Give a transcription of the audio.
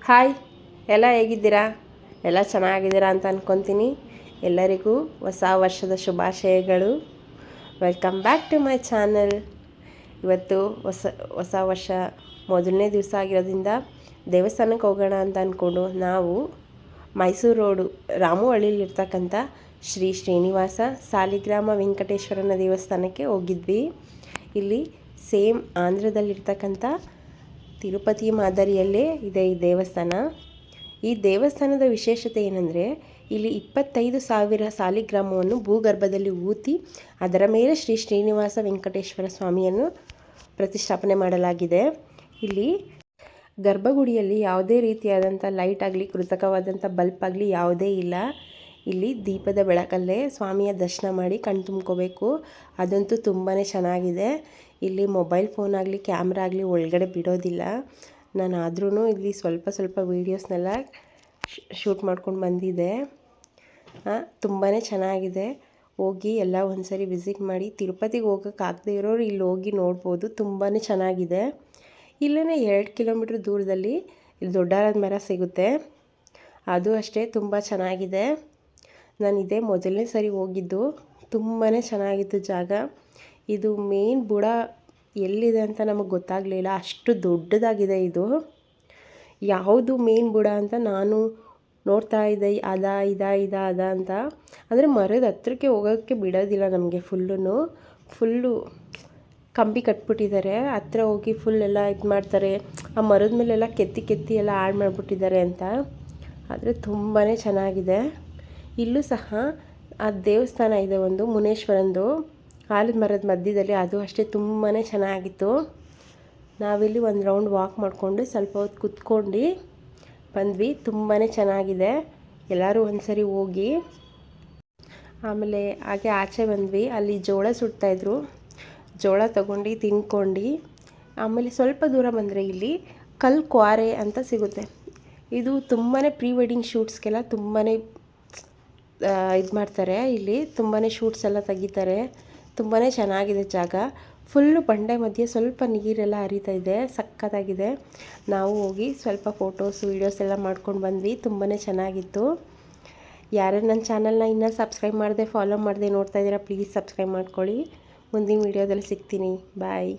Hi, ಎಲ್ಲ ಹೇಗಿದ್ದೀರಾ? ಎಲ್ಲ ಚೆನ್ನಾಗಿದ್ದೀರಾ ಅಂತ ಅಂದ್ಕೊತೀನಿ. ಎಲ್ಲರಿಗೂ ಹೊಸ ವರ್ಷದ ಶುಭಾಶಯಗಳು. Welcome back to my channel. ಇವತ್ತು ಹೊಸ ವರ್ಷ ಮೊದಲನೇ ದಿವಸ ಆಗಿರೋದ್ರಿಂದ ದೇವಸ್ಥಾನಕ್ಕೆ ಹೋಗೋಣ ಅಂತ ಅಂದ್ಕೊಂಡು ನಾವು ಮೈಸೂರು ರೋಡು ರಾಮುಹಳ್ಳಿಲಿರ್ತಕ್ಕಂಥ ಶ್ರೀ ಶ್ರೀನಿವಾಸ ಸಾಲಿಗ್ರಾಮ ವೆಂಕಟೇಶ್ವರನ ದೇವಸ್ಥಾನಕ್ಕೆ ಹೋಗಿದ್ವಿ. ಇಲ್ಲಿ ಸೇಮ್ ಆಂಧ್ರದಲ್ಲಿರ್ತಕ್ಕಂಥ ತಿರುಪತಿ ಮಾದರಿಯಲ್ಲೇ ಇದೆ ಈ ದೇವಸ್ಥಾನ. ಈ ದೇವಸ್ಥಾನದ ವಿಶೇಷತೆ ಏನಂದರೆ, ಇಲ್ಲಿ 25,000 ಸಾಲಿಗ್ರಾಮವನ್ನು ಭೂಗರ್ಭದಲ್ಲಿ ಊತಿ ಅದರ ಮೇಲೆ ಶ್ರೀ ಶ್ರೀನಿವಾಸ ವೆಂಕಟೇಶ್ವರ ಸ್ವಾಮಿಯನ್ನು ಪ್ರತಿಷ್ಠಾಪನೆ ಮಾಡಲಾಗಿದೆ. ಇಲ್ಲಿ ಗರ್ಭಗುಡಿಯಲ್ಲಿ ಯಾವುದೇ ರೀತಿಯಾದಂಥ ಲೈಟ್ ಆಗಲಿ, ಕೃತಕವಾದಂಥ ಬಲ್ಪ್ ಆಗಲಿ ಯಾವುದೇ ಇಲ್ಲ. ಇಲ್ಲಿ ದೀಪದ ಬೆಳಕಲ್ಲೇ ಸ್ವಾಮಿಯ ದರ್ಶನ ಮಾಡಿ ಕಣ್ತುಂಬ್ಕೋಬೇಕು. ಅದಂತೂ ತುಂಬಾ ಚೆನ್ನಾಗಿದೆ. ಇಲ್ಲಿ ಮೊಬೈಲ್ ಫೋನ್ ಆಗಲಿ, ಕ್ಯಾಮ್ರಾ ಆಗಲಿ ಒಳಗಡೆ ಬಿಡೋದಿಲ್ಲ. ನಾನು ಆದ್ರೂ ಇಲ್ಲಿ ಸ್ವಲ್ಪ ವೀಡಿಯೋಸ್ನೆಲ್ಲ ಶೂಟ್ ಮಾಡ್ಕೊಂಡು ಬಂದಿದ್ದೆ. ತುಂಬಾ ಚೆನ್ನಾಗಿದೆ. ಹೋಗಿ ಎಲ್ಲ ಒಂದ್ಸರಿ ವಿಸಿಟ್ ಮಾಡಿ. ತಿರುಪತಿಗೆ ಹೋಗೋಕ್ಕಾಗದೇ ಇರೋರು ಇಲ್ಲಿ ಹೋಗಿ ನೋಡ್ಬೋದು. ತುಂಬಾ ಚೆನ್ನಾಗಿದೆ. ಇಲ್ಲೇ 2 ಕಿಲೋಮೀಟ್ರ್ ದೂರದಲ್ಲಿ ಇಲ್ಲಿ ದೊಡ್ಡಾರದ ಮರ ಸಿಗುತ್ತೆ. ಅದು ಅಷ್ಟೇ ತುಂಬ ಚೆನ್ನಾಗಿದೆ. ನಾನು ಇದೇ ಮೊದಲನೇ ಸರಿ ಹೋಗಿದ್ದು. ತುಂಬಾ ಚೆನ್ನಾಗಿತ್ತು ಜಾಗ. ಇದು ಮೇನ್ ಬುಡ ಎಲ್ಲಿದೆ ಅಂತ ನಮಗೆ ಗೊತ್ತಾಗಲಿಲ್ಲ, ಅಷ್ಟು ದೊಡ್ಡದಾಗಿದೆ ಇದು. ಯಾವುದು ಮೇನ್ ಬುಡ ಅಂತ ನಾನು ನೋಡ್ತಾ ಇದ್ದೆ, ಅದ ಅಂತ. ಅಂದರೆ ಮರದ ಹತ್ರಕ್ಕೆ ಹೋಗೋಕ್ಕೆ ಬಿಡೋದಿಲ್ಲ ನಮಗೆ. ಫುಲ್ಲು ಕಂಬಿ ಕಟ್ಬಿಟ್ಟಿದ್ದಾರೆ. ಹತ್ರ ಹೋಗಿ ಫುಲ್ಲೆಲ್ಲ ಇದು ಮಾಡ್ತಾರೆ. ಆ ಮರದ ಮೇಲೆಲ್ಲ ಕೆತ್ತಿ ಎಲ್ಲ ಹಾಳು ಮಾಡಿಬಿಟ್ಟಿದ್ದಾರೆ ಅಂತ. ಆದರೆ ತುಂಬಾ ಚೆನ್ನಾಗಿದೆ. ಇಲ್ಲೂ ಸಹ ಆ ದೇವಸ್ಥಾನ ಇದೆ ಒಂದು ಮುನೇಶ್ವರಂದು, ಆಲದ ಮರದ ಮಧ್ಯದಲ್ಲಿ. ಅದು ಅಷ್ಟೇ ತುಂಬಾ ಚೆನ್ನಾಗಿತ್ತು. ನಾವಿಲ್ಲಿ ಒಂದು ರೌಂಡ್ ವಾಕ್ ಮಾಡಿಕೊಂಡು ಸ್ವಲ್ಪ ಹೊತ್ತು ಕುತ್ಕೊಂಡು ಬಂದ್ವಿ. ತುಂಬಾ ಚೆನ್ನಾಗಿದೆ. ಎಲ್ಲರೂ ಒಂದ್ಸರಿ ಹೋಗಿ. ಆಮೇಲೆ ಹಾಗೆ ಆಚೆ ಬಂದ್ವಿ. ಅಲ್ಲಿ ಜೋಳ ಸುಡ್ತಾಯಿದ್ರು. ಜೋಳ ತೊಗೊಂಡು ತಿನ್ಕೊಂಡು ಆಮೇಲೆ ಸ್ವಲ್ಪ ದೂರ ಬಂದರೆ ಇಲ್ಲಿ ಕಲ್ಲು ಕ್ವಾರೆ ಅಂತ ಸಿಗುತ್ತೆ. ಇದು ತುಂಬಾ ಪ್ರೀ ವೆಡ್ಡಿಂಗ್ ಶೂಟ್ಸ್ಗೆಲ್ಲ ತುಂಬಾ ಇದು ಮಾಡ್ತಾರೆ. ಇಲ್ಲಿ ತುಂಬಾ ಶೂಟ್ಸ್ ಎಲ್ಲ ತೆಗಿತಾರೆ. ತುಂಬಾ ಚೆನ್ನಾಗಿದೆ ಜಾಗ. ಫುಲ್ಲು ಬಂಡೆ ಮಧ್ಯೆ ಸ್ವಲ್ಪ ನೀರೆಲ್ಲ ಹರಿತಾ ಇದೆ. ಸಖತ್ತಾಗಿದೆ. ನಾವು ಹೋಗಿ ಸ್ವಲ್ಪ ಫೋಟೋಸ್ ವೀಡಿಯೋಸ್ ಎಲ್ಲ ಮಾಡ್ಕೊಂಡು ಬಂದ್ವಿ. ತುಂಬಾ ಚೆನ್ನಾಗಿತ್ತು. ಯಾರು ನನ್ನ ಚಾನಲ್ನ ಇನ್ನೂ ಸಬ್ಸ್ಕ್ರೈಬ್ ಮಾಡದೆ ಫಾಲೋ ಮಾಡದೆ ನೋಡ್ತಾ ಇದ್ದೀರಾ, ಪ್ಲೀಸ್ ಸಬ್ಸ್ಕ್ರೈಬ್ ಮಾಡ್ಕೊಳ್ಳಿ. ಮುಂದಿನ ವೀಡಿಯೋದಲ್ಲಿ ಸಿಗ್ತೀನಿ. ಬಾಯ್.